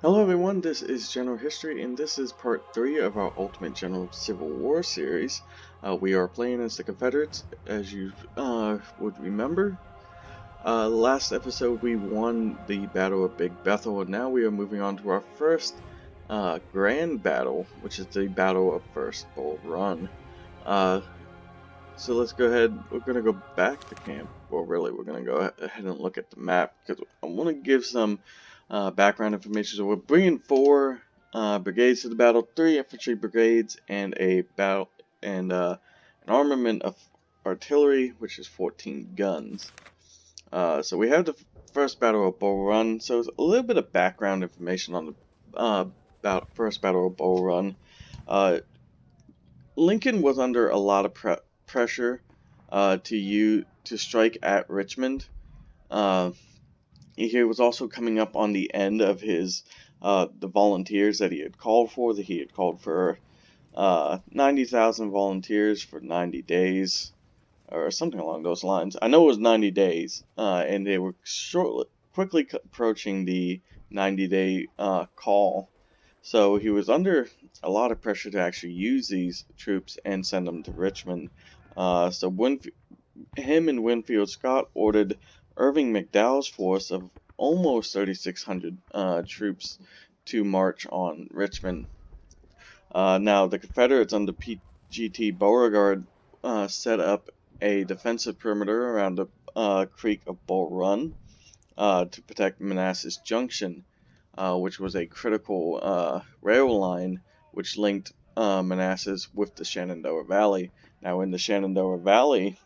Hello everyone, this is General History, and this is part 3 of our Ultimate General Civil War series. We are playing as the Confederates, as you would remember. Last episode we won the Battle of Big Bethel, and now we are moving on to our first grand battle, which is the Battle of First Bull Run. So let's go ahead, we're going to go back to camp. Well, really, we're going to go ahead and look at the map, because I want to give some background information. So we're bringing 4 brigades to the battle, 3 infantry brigades, and an armament of artillery, which is 14 guns. So we have the First Battle of Bull Run. So it's a little bit of background information on the First Battle of Bull Run. Lincoln was under a lot of pressure to strike at Richmond. He was also coming up on the end of his the volunteers that he had called for. That he had called for 90,000 volunteers for 90 days, or something along those lines. I know it was 90 days, and they were quickly approaching the 90-day call. So he was under a lot of pressure to actually use these troops and send them to Richmond. So him and Winfield Scott ordered Irving McDowell's force of almost 3,600 troops to march on Richmond. Now, the Confederates under P.G.T. Beauregard set up a defensive perimeter around the creek of Bull Run to protect Manassas Junction, which was a critical rail line which linked Manassas with the Shenandoah Valley. Now, in the Shenandoah Valley,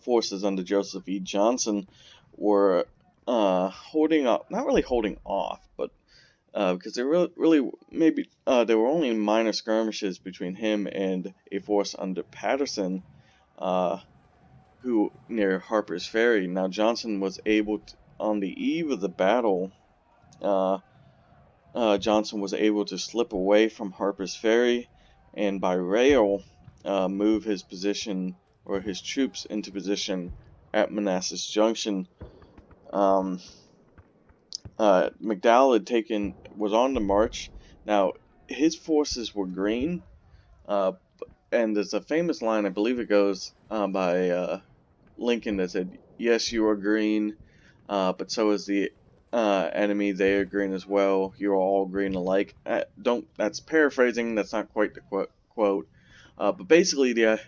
forces under Joseph E. Johnson were holding up, not really holding off, but because there there were only minor skirmishes between him and a force under Patterson, who near Harper's Ferry. Now Johnson was able to, on the eve of the battle, Johnson was able to slip away from Harper's Ferry, and by rail move his position or his troops into position at Manassas Junction. McDowell was on the march. Now, his forces were green, and there's a famous line, I believe it goes by Lincoln, that said, "Yes, you are green, but so is the enemy. They are green as well. You are all green alike." That's paraphrasing. That's not quite the quote. But basically, the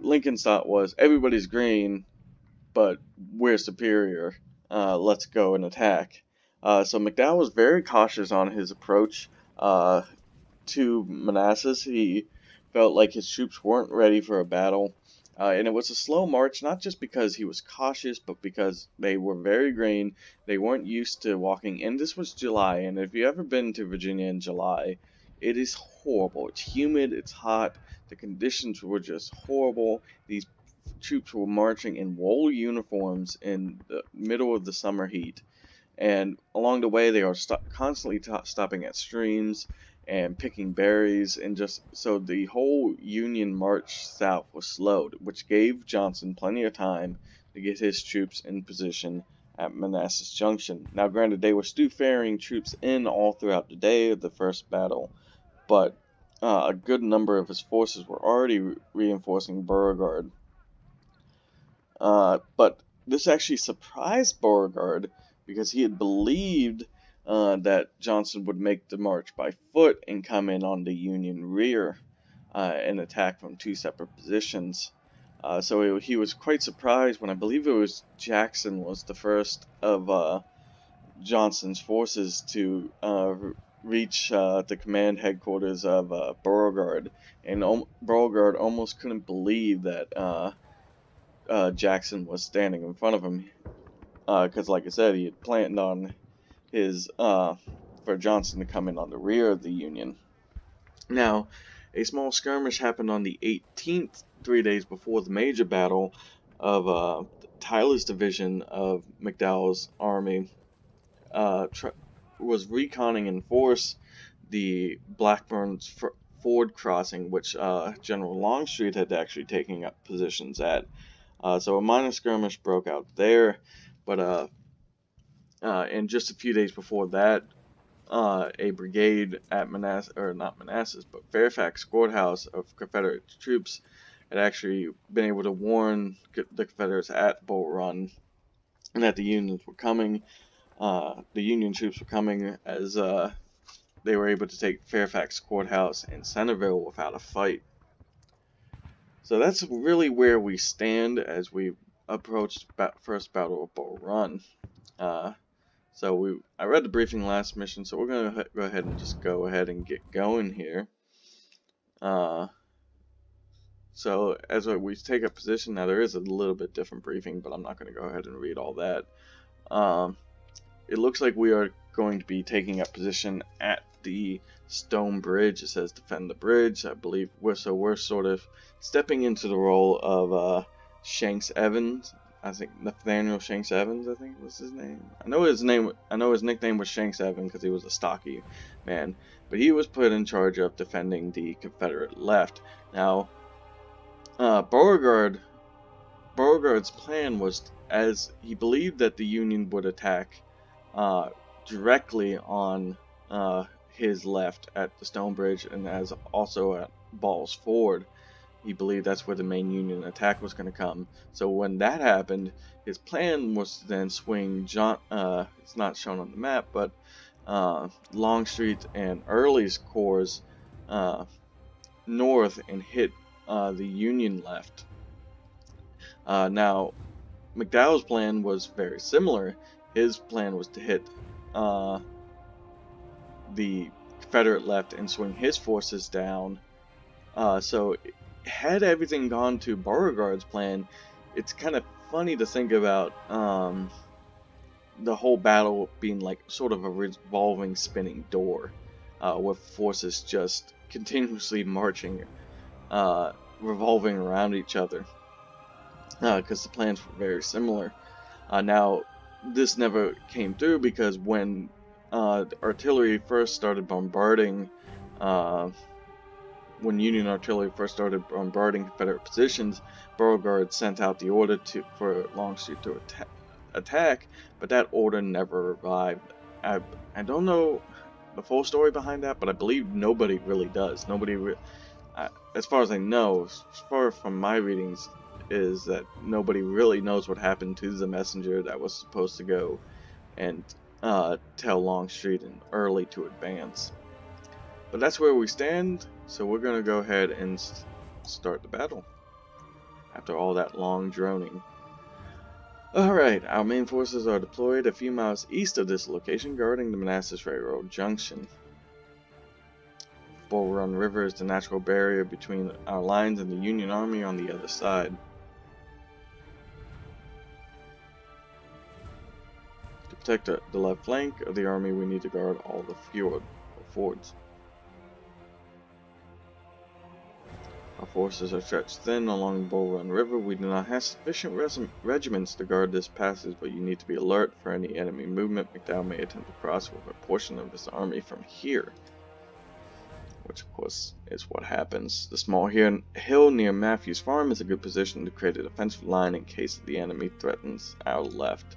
Lincoln's thought was, everybody's green, but we're superior. Let's go and attack. So McDowell was very cautious on his approach to Manassas. He felt like his troops weren't ready for a battle. And it was a slow march, not just because he was cautious, but because they were very green. They weren't used to walking. And this was July. And if you've ever been to Virginia in July, it is horrible. It's humid. It's hot. The conditions were just horrible. These troops were marching in wool uniforms in the middle of the summer heat. And along the way, they are constantly stopping at streams and picking berries, and just so the whole Union march south was slowed, which gave Johnson plenty of time to get his troops in position at Manassas Junction. Now, granted, they were still ferrying troops in all throughout the day of the first battle, but a good number of his forces were already reinforcing Beauregard. But this actually surprised Beauregard, because he had believed that Johnson would make the march by foot and come in on the Union rear and attack from 2 separate positions. So he was quite surprised when, I believe it was Jackson was the first of Johnson's forces to reach the command headquarters of Beauregard, and Beauregard almost couldn't believe that Jackson was standing in front of him, because like I said, he had planned on for Johnson to come in on the rear of the Union. Now, a small skirmish happened on the 18th, 3 days before the major battle of Tyler's division of McDowell's army was reconning in force the Blackburn's Ford crossing, which General Longstreet had actually taken up positions at. So a minor skirmish broke out there, but And just a few days before that, a brigade at Manassas, or not Manassas, but Fairfax Courthouse of Confederate troops had actually been able to warn the Confederates at Bull Run and that the Unions were coming. The Union troops were coming as they were able to take Fairfax Courthouse and Centerville without a fight. So that's really where we stand as we approach First Battle of Bull Run. I read the briefing last mission, so we're gonna go ahead and just go ahead and get going here. So as we take a position, now there is a little bit different briefing, but I'm not going to go ahead and read all that. It looks like we are going to be taking up position at the stone bridge. It says defend the bridge. I believe we're sort of stepping into the role of Shanks Evans. I think Nathaniel Shanks Evans, I think was his name. I know his nickname was Shanks Evans because he was a stocky man, but he was put in charge of defending the Confederate left. Now, Beauregard's plan was, as he believed that the Union would attack directly on his left at the Stone Bridge and as also at Ball's Ford. He believed that's where the main Union attack was going to come. So when that happened, his plan was to then swing it's not shown on the map, but Longstreet and Early's corps north and hit the Union left. Now, McDowell's plan was very similar. His plan was to hit the Confederate left and swing his forces down. So had everything gone to Beauregard's plan, it's kind of funny to think about the whole battle being like sort of a revolving, spinning door, with forces just continuously marching, revolving around each other, because the plans were very similar. Now, this never came through because when artillery first started bombarding, when Union artillery first started bombarding Confederate positions, Beauregard sent out the order for Longstreet to attack, but that order never arrived. I don't know the full story behind that, but I believe nobody really does. As far as I know, as far from my readings, is that nobody really knows what happened to the messenger that was supposed to go and tell Longstreet and Early to advance. But that's where we stand, so we're going to go ahead and start the battle after all that long droning. Alright, our main forces are deployed a few miles east of this location, guarding the Manassas Railroad Junction. Bull Run River is the natural barrier between our lines and the Union Army on the other side. To protect the left flank of the army, we need to guard all the fords. Our forces are stretched thin along the Bull Run River. We do not have sufficient regiments to guard this passage, but you need to be alert for any enemy movement. McDowell may attempt to cross with a portion of his army from here, which of course is what happens. The small hill near Matthews Farm is a good position to create a defensive line in case the enemy threatens our left.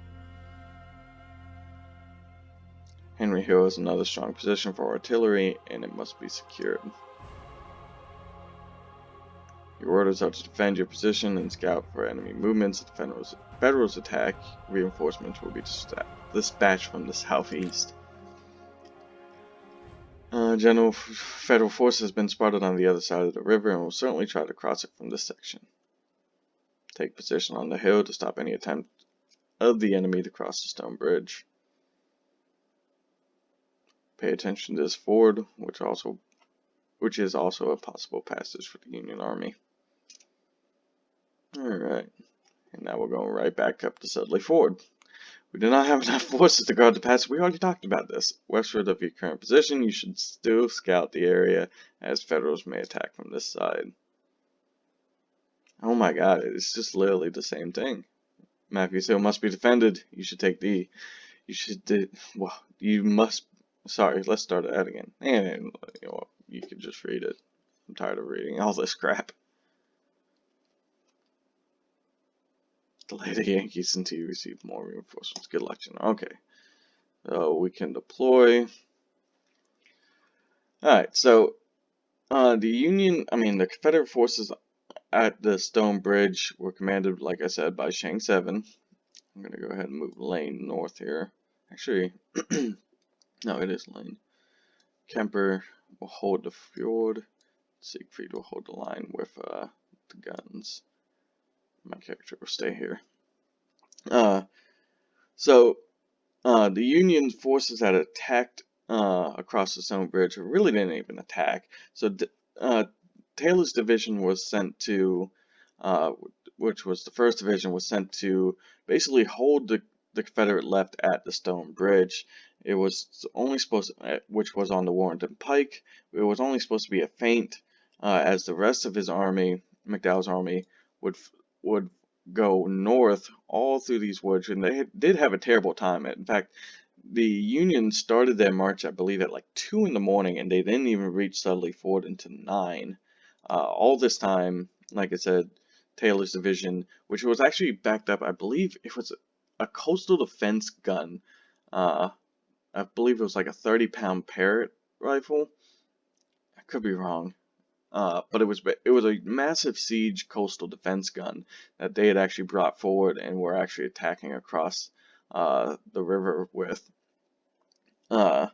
Henry Hill is another strong position for artillery, and it must be secured. Your orders are to defend your position and scout for enemy movements. If the Federals attack, reinforcements will be dispatched from the southeast. General Federal force has been spotted on the other side of the river and will certainly try to cross it from this section. Take position on the hill to stop any attempt of the enemy to cross the stone bridge. Pay attention to this ford, which is also a possible passage for the Union Army. Alright, and now we're going right back up to Sudley Ford. We do not have enough forces to guard the pass. We already talked about this. Westward of your current position, you should still scout the area, as Federals may attack from this side. Oh my god, it's just literally the same thing. Matthews Hill must be defended. You should take the... Sorry, let's start that again. And you can just read it. I'm tired of reading all this crap. Delay the Yankees until you receive more reinforcements. Good luck, General. Okay. So we can deploy. Alright, so the Confederate forces at the Stone Bridge were commanded, like I said, by Shang 7. I'm going to go ahead and move Lane north here. Actually, no, it is Lane. Kemper will hold the fjord. Siegfried will hold the line with the guns. My character will stay here. So the Union forces that attacked across the Stone Bridge really didn't even attack. So Taylor's division was sent to, which was the first division, was sent to basically hold the Confederate left at the Stone Bridge. It was only supposed to, which was on the Warrenton Pike. It was only supposed to be a feint, as the rest of his army, McDowell's army, would go north all through these woods, and they did have a terrible time. In fact, the Union started their march, I believe, at like 2 in the morning, and they didn't even reach Studley Ford until 9. All this time, like I said, Taylor's division, which was actually backed up, I believe it was a coastal defense gun. I believe it was like a 30-pound Parrott rifle. I could be wrong. But it was a massive siege coastal defense gun that they had actually brought forward and were actually attacking across the river with. But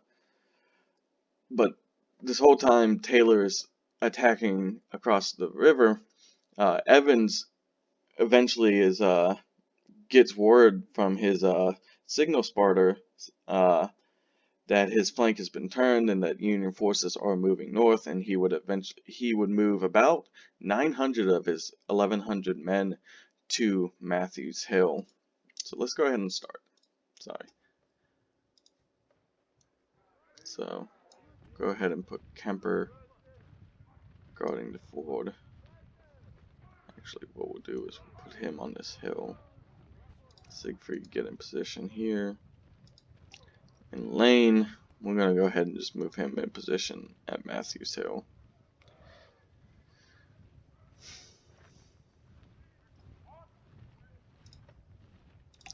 this whole time Taylor's attacking across the river. Evans eventually gets word from his signal spotter that his flank has been turned and that Union forces are moving north, and he would move about 900 of his 1,100 men to Matthews Hill. So let's go ahead and start. Sorry. So go ahead and put Kemper guarding the ford. Actually, what we'll do is we'll put him on this hill. Siegfried get in position here. And Lane, we're going to go ahead and just move him in position at Matthews Hill.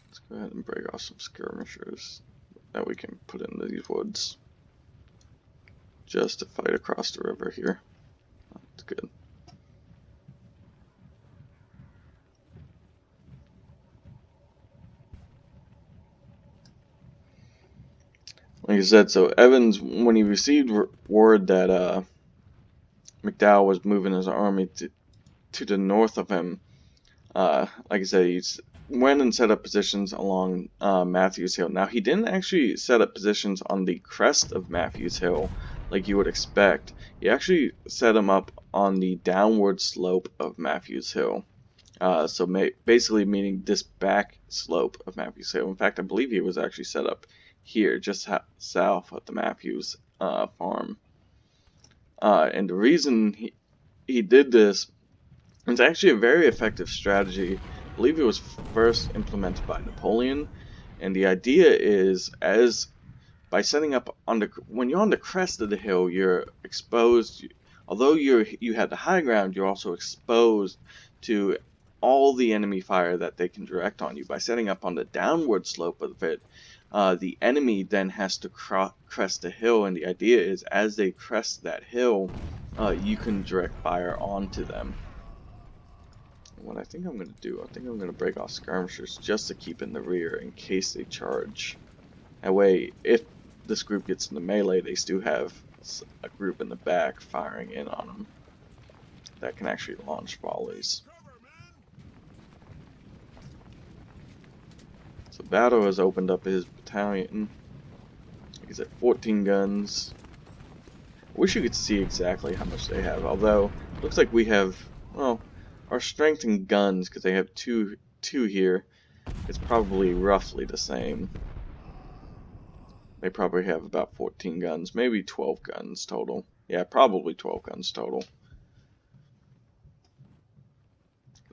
Let's go ahead and break off some skirmishers that we can put into these woods just to fight across the river here. That's good. Like I said, so Evans, when he received word that McDowell was moving his army to the north of him, like I said, he went and set up positions along Matthews Hill. Now, he didn't actually set up positions on the crest of Matthews Hill like you would expect. He actually set them up on the downward slope of Matthews Hill. So basically meaning this back slope of Matthews Hill. In fact, I believe he was actually set up here, just south of the Matthews farm. And the reason he did this, it's actually a very effective strategy. I believe it was first implemented by Napoleon, and the idea is, by setting up when you're on the crest of the hill, you're exposed. Although you have the high ground, you're also exposed to all the enemy fire that they can direct on you. By setting up on the downward slope of it, the enemy then has to crest the hill, and the idea is, as they crest that hill, you can direct fire onto them. What I think I'm going to do, I think I'm going to break off skirmishers just to keep in the rear in case they charge. That way, if this group gets in the melee, they still have a group in the back firing in on them that can actually launch volleys. So Battle has opened up his battalion. He's at 14 guns. I wish you could see exactly how much they have, although it looks like we have, well, our strength in guns, because they have two here, it's probably roughly the same. They probably have about 14 guns, maybe 12 guns total. Yeah, probably 12 guns total.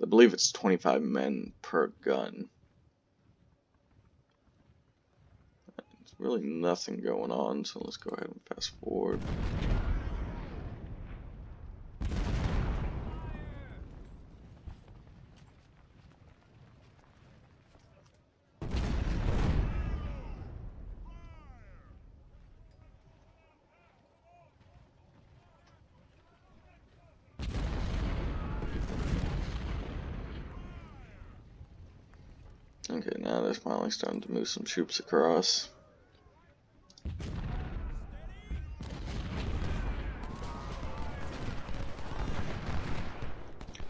I believe it's 25 men per gun. There's really nothing going on, so let's go ahead and fast forward. Okay, now they're finally starting to move some troops across.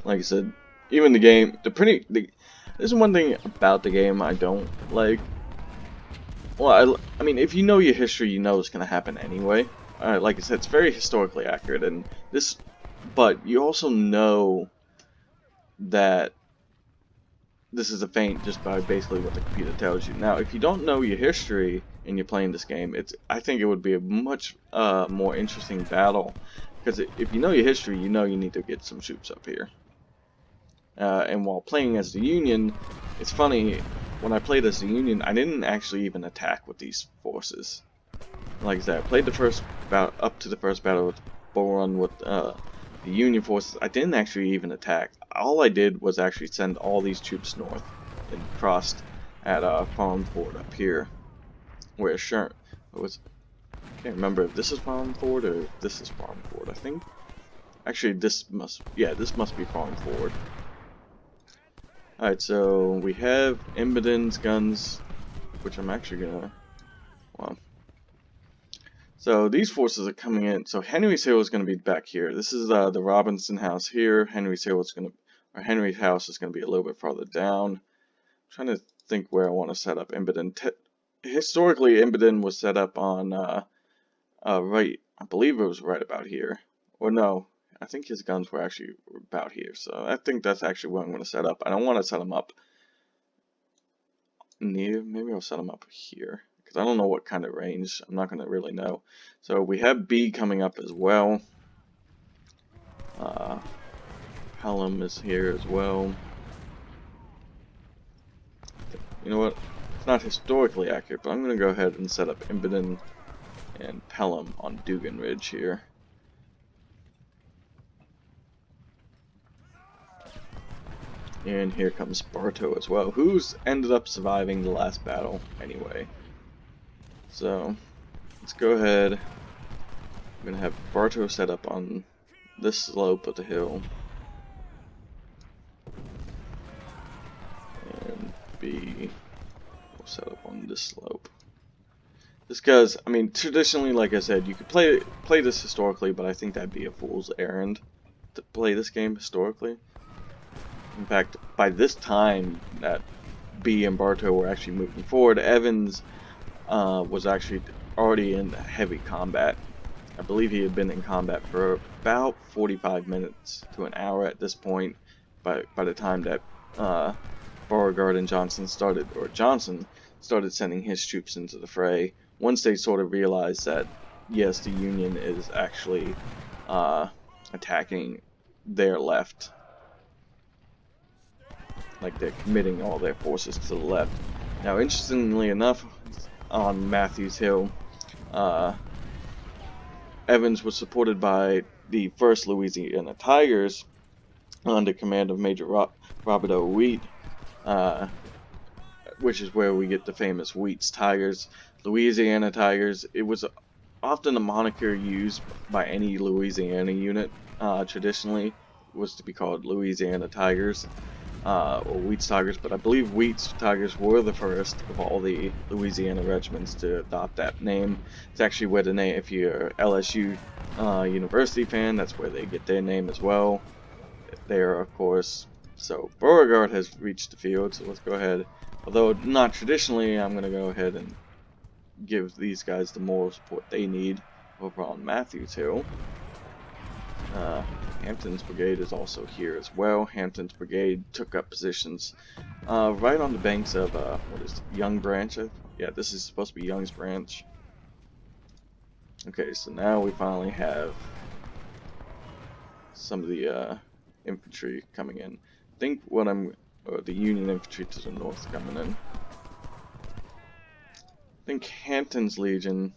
Like I said, even the game, this is one thing about the game I don't like. Well, I mean, if you know your history, you know it's going to happen anyway. Like I said, it's very historically accurate, and this, but you also know that this is a feint just by basically what the computer tells you. Now, if you don't know your history and you're playing this game, I think it would be a much more interesting battle, because if you know your history, you know you need to get some troops up here. And while playing as the Union, it's funny, when I played as the Union, I didn't actually even attack with these forces. Like I said, I played the first up to the first battle with Bull Run with the Union forces. I didn't actually even attack. All I did was actually send all these troops north and crossed at Farm Ford up here, where Sherman was. I can't remember if this is Farm Ford or if this is Farm Ford. I think actually this must be Farm Ford. Alright, so we have Imboden's guns, which I'm actually gonna, well, so these forces are coming in. So Henry's Hill is gonna be back here. This is the Robinson house here. Henry's house is gonna be a little bit farther down. I'm trying to think where I want to set up Imboden. Historically, Imboden was set up on, right, I believe it was right about here. Or no, I think his guns were actually about here. So I think that's actually where I'm gonna set up. I don't want to set them up near, maybe I'll set them up here, because I don't know what kind of range. I'm not going to really know. So we have B coming up as well. Pelham is here as well. You know what? It's not historically accurate, but I'm going to go ahead and set up Imboden and Pelham on Dugan Ridge here. And here comes Bartow as well, who's ended up surviving the last battle anyway. So let's go ahead. I'm going to have Bartow set up on this slope of the hill. And B will set up on this slope. Just because, I mean, traditionally, like I said, you could play this historically, but I think that'd be a fool's errand to play this game historically. In fact, by this time that B and Bartow were actually moving forward, Evans was actually already in heavy combat. I believe he had been in combat for about 45 minutes to an hour at this point by the time that Beauregard and Johnson started sending his troops into the fray. Once they sort of realized that, yes, the Union is actually attacking their left. Like, they're committing all their forces to the left. Now, interestingly enough, on Matthews Hill, Evans was supported by the 1st Louisiana Tigers under command of Major Robert O. Wheat, which is where we get the famous Wheat's Tigers. Louisiana Tigers, it was often a moniker used by any Louisiana unit, traditionally, was to be called Louisiana Tigers, or Wheat's Tigers, but I believe Wheat's Tigers were the first of all the Louisiana regiments to adopt that name. It's actually where the name, if you're LSU University fan, that's where they get their name as well. There, of course. So Beauregard has reached the field, so let's go ahead. Although not traditionally, I'm going to go ahead and give these guys the moral support they need over on Matthews Hill. Hampton's brigade is also here as well. Hampton's brigade took up positions right on the banks of, what is it, Young Branch? Yeah, this is supposed to be Young's Branch. Okay, so now we finally have some of the infantry coming in. I think the Union infantry to the north coming in. I think Hampton's Legion,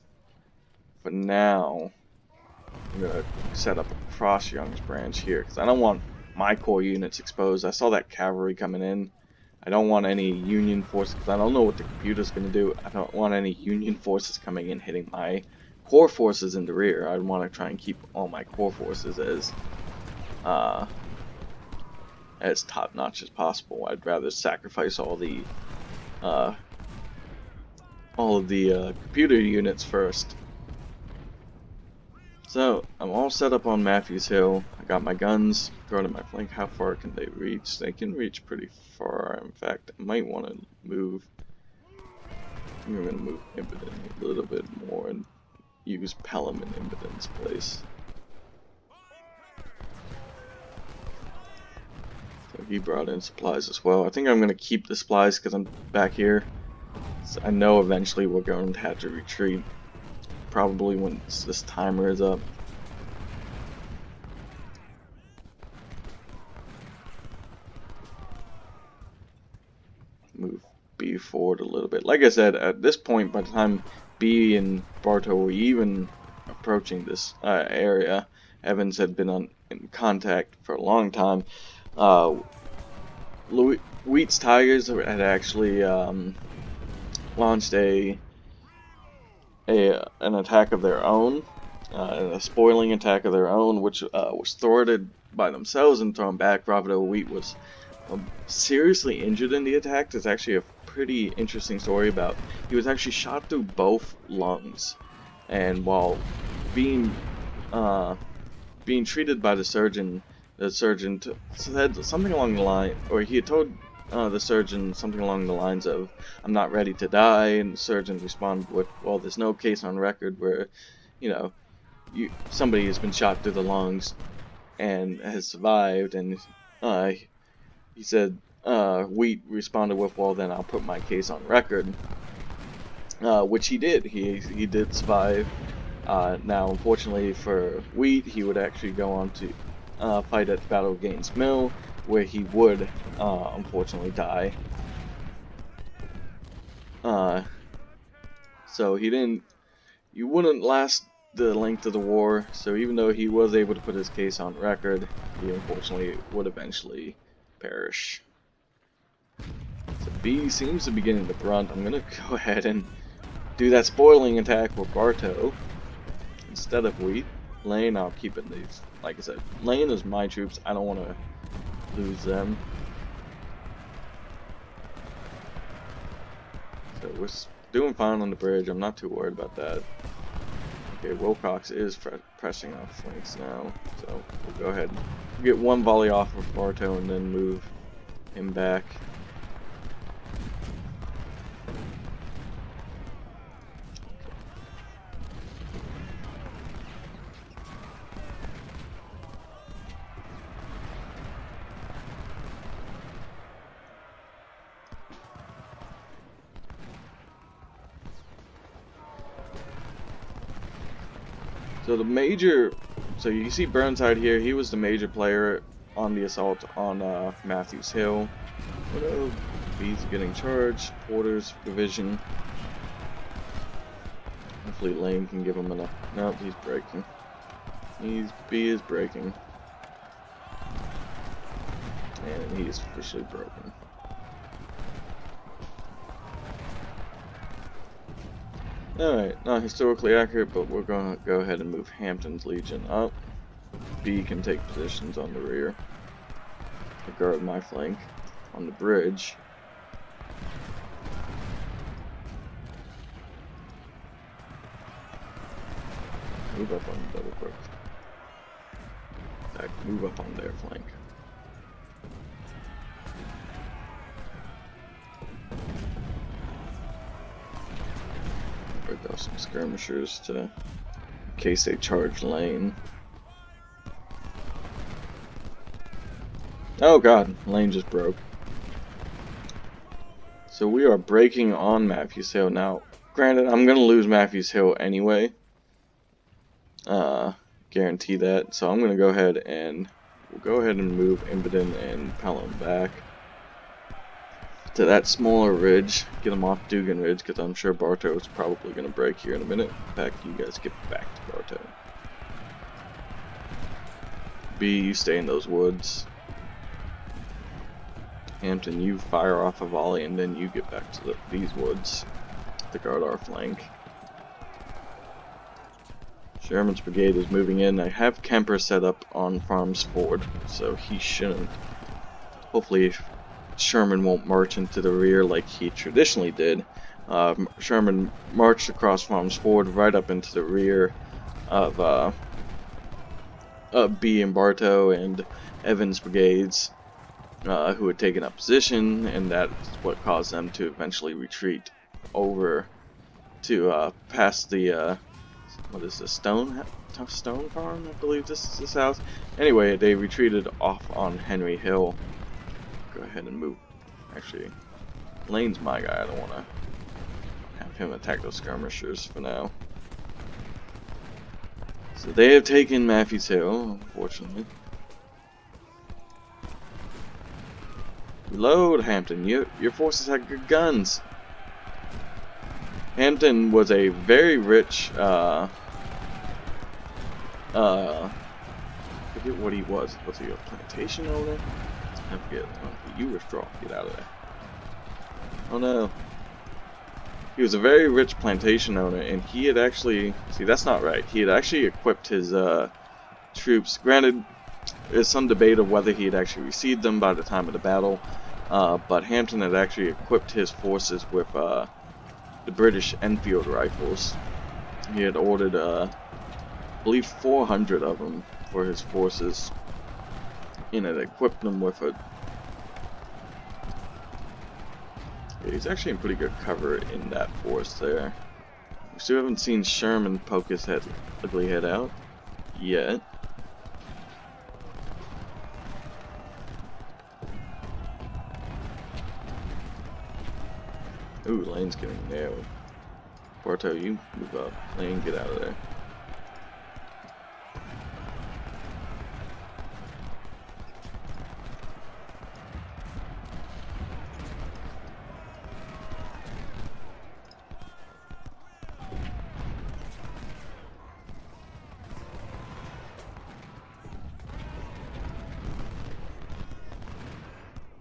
for now, I'm going to set up across Young's Branch here, because I don't want my core units exposed. I saw that cavalry coming in. I don't want any Union forces, because I don't know what the computer's going to do. I don't want any Union forces coming in hitting my core forces in the rear. I want to try and keep all my core forces as top-notch as possible. I'd rather sacrifice all the all of the computer units first. So, I'm all set up on Matthews Hill. I got my guns guarding my flank. How far can they reach? They can reach pretty far. In fact, I might want to move. I think I'm going to move Impotent a little bit more and use Pelham in Impotent's place. So he brought in supplies as well. I think I'm going to keep the supplies because I'm back here. So I know eventually we're going to have to retreat. Probably when this timer is up. Move B forward a little bit. Like I said, at this point, by the time B and Bartow were even approaching this area, Evans had been in contact for a long time. Wheat's Tigers had actually launched an attack of their own, a spoiling attack of their own, which was thwarted by themselves and thrown back. Bravo Wheat was seriously injured in the attack. There's actually a pretty interesting story about he was actually shot through both lungs, and while being treated by the surgeon said something along the line, or he had told the surgeon something along the lines of, "I'm not ready to die," and the surgeon responded with, "Well, there's no case on record where, somebody has been shot through the lungs and has survived," and he said, Wheat responded with, "Well, then I'll put my case on record," which he did. He did survive. Now, unfortunately for Wheat, he would actually go on to fight at the Battle of Gaines Mill, where he would unfortunately die. So he wouldn't last the length of the war. So even though he was able to put his case on record, he unfortunately would eventually perish. So B seems to be getting the brunt. I'm gonna go ahead and do that spoiling attack with Bartow instead of Wheat. Lane, I'll keep it these. Like I said, Lane is my troops. I don't want to lose them. So we're doing fine on the bridge. I'm not too worried about that. Okay, Wilcox is pressing our flanks now, so we'll go ahead and get one volley off of Bartow and then move him back. So you see Burnside here. He was the major player on the assault on Matthews Hill. B's getting charged. Porter's division. Hopefully Lane can give him enough. Nope, he's breaking. B is breaking. And he's officially broken. Alright, not historically accurate, but we're going to go ahead and move Hampton's Legion up. B can take positions on the rear to guard my flank on the bridge. Move up on the double quick. In fact, move up on their flank. Break off some skirmishers in case they charge Lane. Oh god, Lane just broke. So we are breaking on Matthews Hill now. Granted, I'm gonna lose Matthews Hill anyway. Guarantee that. So I'm gonna go ahead and move Impotent and Pelham back to that smaller ridge. Get them off Dugan Ridge, because I'm sure Bartow is probably gonna break here in a minute. In fact, you guys get back to Bartow. B, you stay in those woods. Hampton, you fire off a volley, and then you get back to these woods to guard our flank. Sherman's brigade is moving in. I have Kemper set up on Farms Ford, so he shouldn't. Hopefully, Sherman won't march into the rear like he traditionally did. Sherman marched across Farms Ford right up into the rear of B and Bartow and Evans' brigades, who had taken up position, and that's what caused them to eventually retreat over to past the what is this, Stone Farm, I believe this is the south. Anyway, they retreated off on Henry Hill. Go ahead and move. Actually, Lane's my guy. I don't want to have him attack those skirmishers for now. So they have taken Matthews Hill, unfortunately. Reload, Hampton. Your forces have good guns. Hampton was a very rich, I forget what he was. Was he a plantation owner? I forget. Oh, you withdraw. Get out of there. Oh no. He was a very rich plantation owner, and he had actually... See, that's not right. He had actually equipped his troops. Granted, there's some debate of whether he had actually received them by the time of the battle, but Hampton had actually equipped his forces with the British Enfield rifles. He had ordered, I believe, 400 of them for his forces, and had equipped them with a... Yeah, he's actually in pretty good cover in that force there. We still haven't seen Sherman poke his ugly head out yet. Ooh, Lane's getting nailed. Bartow, you move up. Lane, get out of there.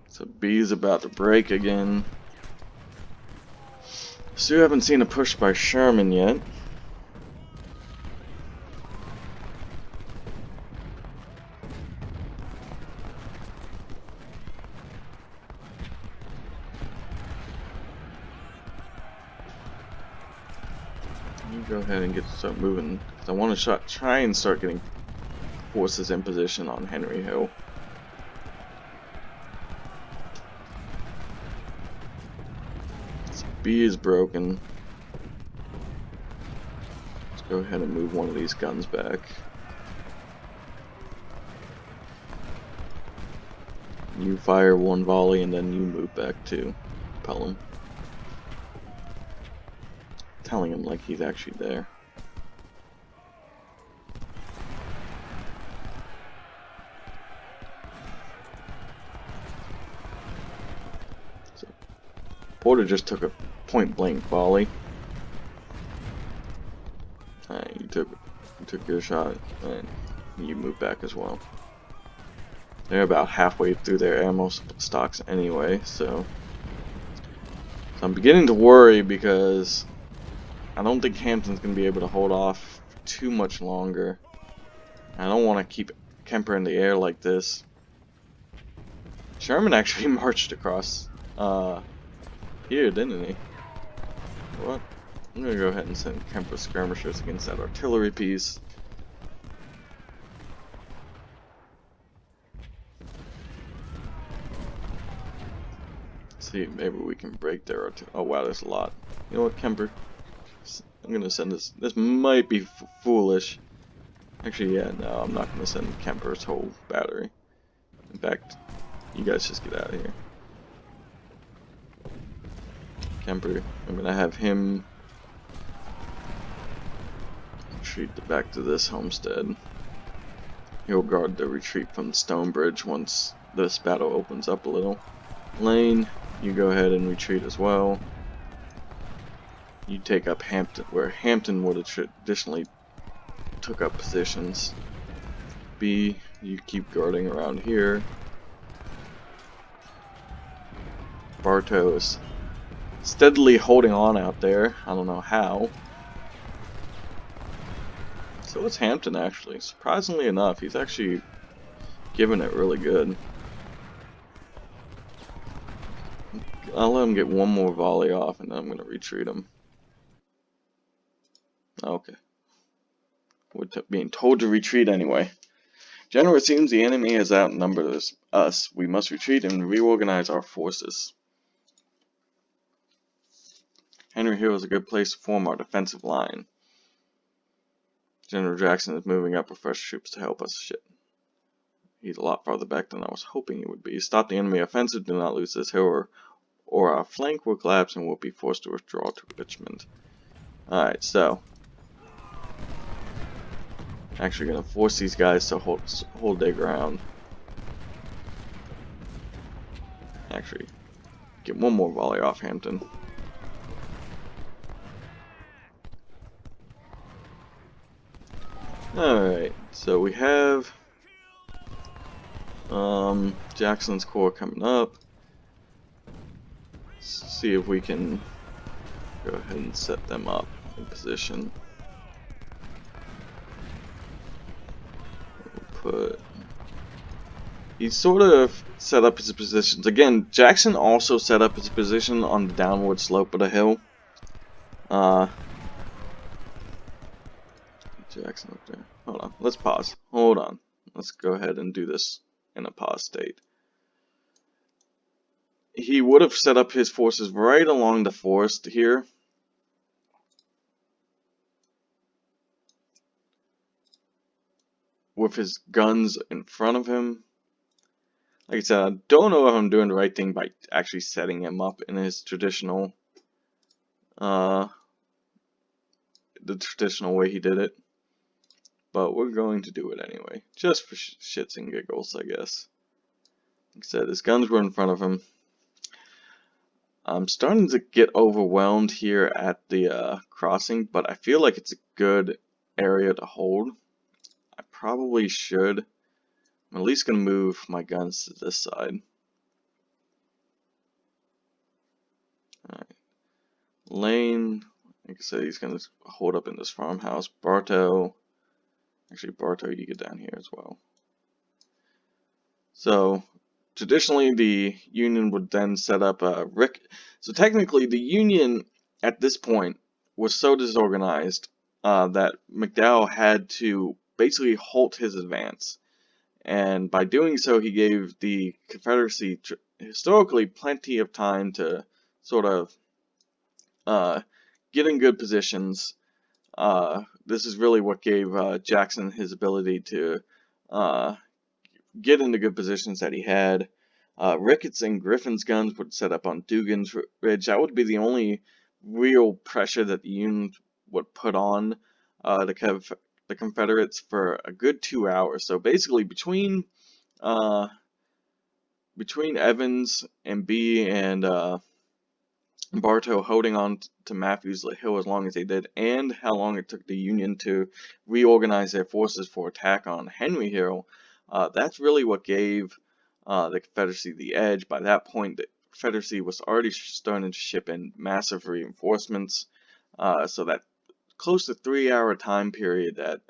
So B's about to break again. Still haven't seen a push by Sherman yet. You go ahead and start moving, because I want to try and start getting forces in position on Henry Hill. B is broken. Let's go ahead and move one of these guns back. You fire one volley and then you move back to Pelham. Telling him like he's actually there. So Porter just took a point-blank volley. You took your shot, and you move back as well. They're about halfway through their ammo stocks anyway, so I'm beginning to worry because I don't think Hampton's going to be able to hold off too much longer. I don't want to keep Kemper in the air like this. Sherman actually marched across here, didn't he? What? I'm gonna go ahead and send Kemper skirmishers against that artillery piece. See, maybe we can break their artillery. Oh wow, there's a lot. You know what, Kemper? I'm gonna send this. This might be foolish. Actually, yeah, no, I'm not gonna send Kemper's whole battery. In fact, you guys just get out of here. Kemper, I'm gonna have him retreat back to this homestead. He'll guard the retreat from Stonebridge once this battle opens up a little. Lane, you go ahead and retreat as well. You take up Hampton, where Hampton would have traditionally took up positions. B, you keep guarding around here. Bartow is steadily holding on out there. I don't know how. So is Hampton, actually. Surprisingly enough, he's actually giving it really good. I'll let him get one more volley off, and then I'm gonna retreat him. Okay. We're being told to retreat anyway. General, it seems the enemy has outnumbered us. We must retreat and reorganize our forces. Henry Hill is a good place to form our defensive line. General Jackson is moving up with fresh troops to help us. Shit. He's a lot farther back than I was hoping he would be. Stop the enemy offensive. Do not lose this hill, or our flank will collapse and we'll be forced to withdraw to Richmond. Alright, so actually gonna force these guys to hold their ground. Actually, get one more volley off Hampton. Alright, so we have Jackson's Corps coming up. Let's see if we can go ahead and set them up in position. He sort of set up his positions. Again, Jackson also set up his position on the downward slope of the hill. Jackson up there. Hold on. Let's pause. Hold on. Let's go ahead and do this in a pause state. He would have set up his forces right along the forest here. With his guns in front of him. Like I said, I don't know if I'm doing the right thing by actually setting him up in his traditional, the traditional way he did it. But we're going to do it anyway, just for shits and giggles, I guess. Like I said, his guns were in front of him. I'm starting to get overwhelmed here at the crossing, but I feel like it's a good area to hold. I probably should. I'm at least going to move my guns to this side. Alright. Lane, like I said, he's going to hold up in this farmhouse. Bartow, actually Bartow, you get down here as well. So, traditionally the Union would then set up Rick. So technically the Union at this point was so disorganized that McDowell had to basically halt his advance. And by doing so, he gave the Confederacy historically plenty of time to sort of get in good positions. This is really what gave Jackson his ability to get into good positions that he had. Ricketts and Griffin's guns would set up on Dugan's Ridge. That would be the only real pressure that the Union would put on the Confederates for a good 2 hours. So basically, between Evans and B and Bartow holding on to Matthews Hill as long as they did, and how long it took the Union to reorganize their forces for attack on Henry Hill, that's really what gave the Confederacy the edge. By that point, the Confederacy was already starting to ship in massive reinforcements, so that close to 3 hour time period that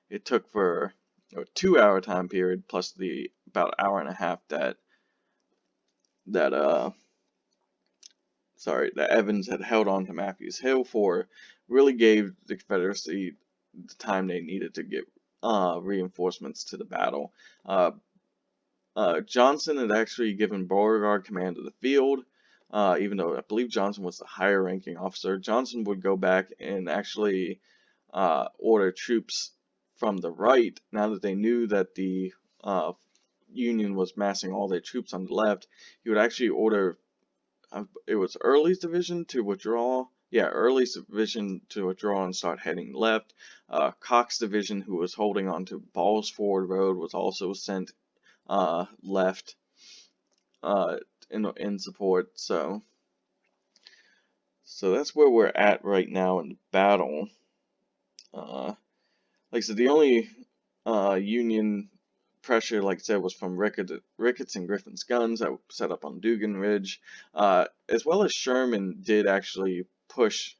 it took for, or 2 hour time period plus the about hour and a half that Evans had held on to Matthews Hill for, really gave the Confederacy the time they needed to get reinforcements to the battle. Johnson had actually given Beauregard command of the field. Even though I believe Johnson was the higher ranking officer, Johnson would go back and actually order troops from the right. Now that they knew that the Union was massing all their troops on the left, he would actually order, it was Early's division to withdraw. Yeah, Early's division to withdraw and start heading left. Cox's division, who was holding on to Ball's Ford Road, was also sent left in support. So that's where we're at right now in the battle. Like I said, the only Union pressure, like I said, was from Ricketts and Griffin's guns that were set up on Dugan Ridge, as well as Sherman did actually push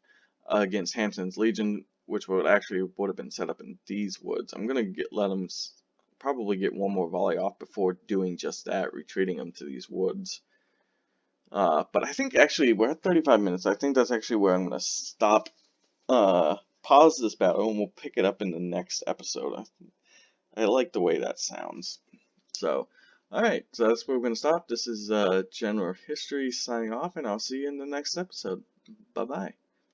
against Hampton's Legion, which would have been set up in these woods. I'm gonna let them probably get one more volley off before doing just that, retreating them to these woods. But I think actually we're at 35 minutes. I think that's actually where I'm gonna stop, pause this battle, and we'll pick it up in the next episode. I like the way that sounds. So, alright, so that's where we're gonna stop. This is General History signing off, and I'll see you in the next episode. Bye bye.